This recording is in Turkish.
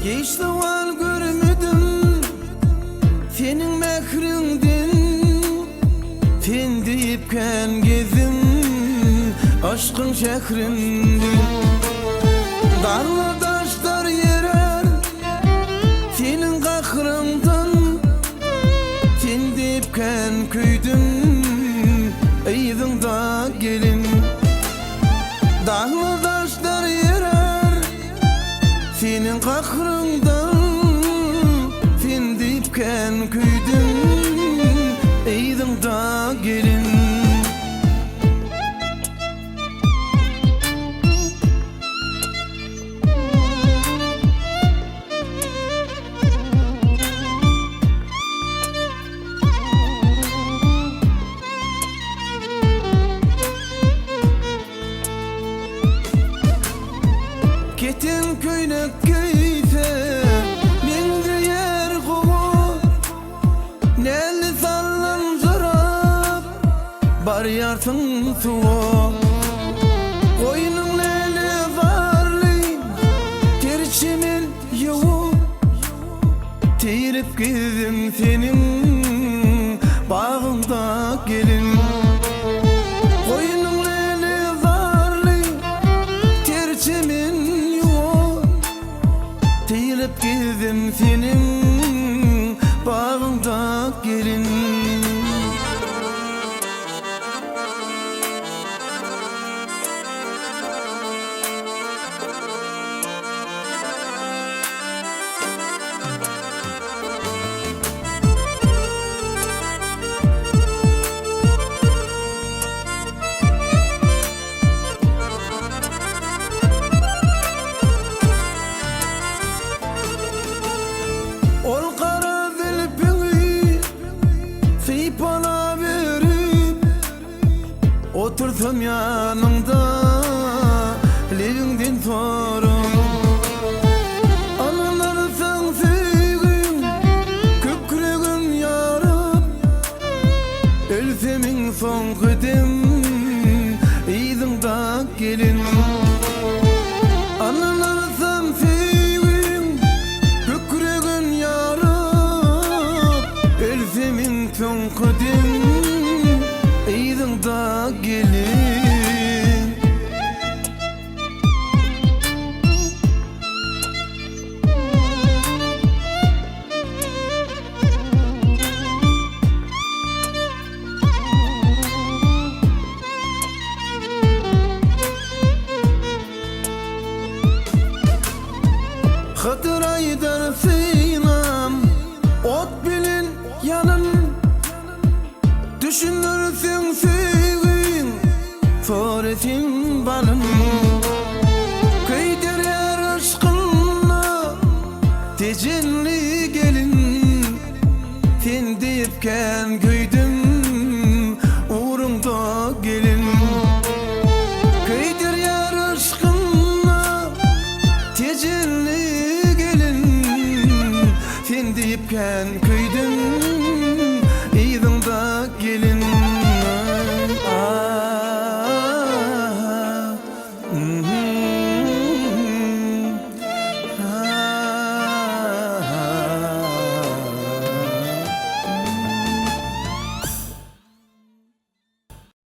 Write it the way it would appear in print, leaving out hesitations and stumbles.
Geçti val görmedim senin mehrinden, sen deyip ken gezim aşkın şehrinden. Darlı taşlar yerer senin kahrından, sen deyip ken köydüm eydinda gelin. Dağlı taşlar yerer senin kahrından, sen deyipken köydüm eydinda gelin. Ketin köynek köyse mindi yer kovu, nelli sallan zorab bar yarsın suvu. Koynun leli varlı terçimin yovu, terip gezdim senin bağında gelin. Koynun leli varlı terçimin Teyilip gezdim senin bağında gelin. Ol kara zilpini seyip ala verip otursam yanımda levinden sorun. Anılarsan sevgin kökregin yarıp, ölsemin son kıdım eydinda gelin. Anılarsan sevgin kökregin yarıp, ölsemin son kıdım eydinda gelin. Hatıray dersinem ot bilin yanın, düşünürsün sevgin soresin balın. Köyder yer aşkınla tecinli gelin, sen deyipken köydüm uğrumda gelin. Köyder yer aşkınla tecinli sen deyipken köydüm eydinda gelin. Ah,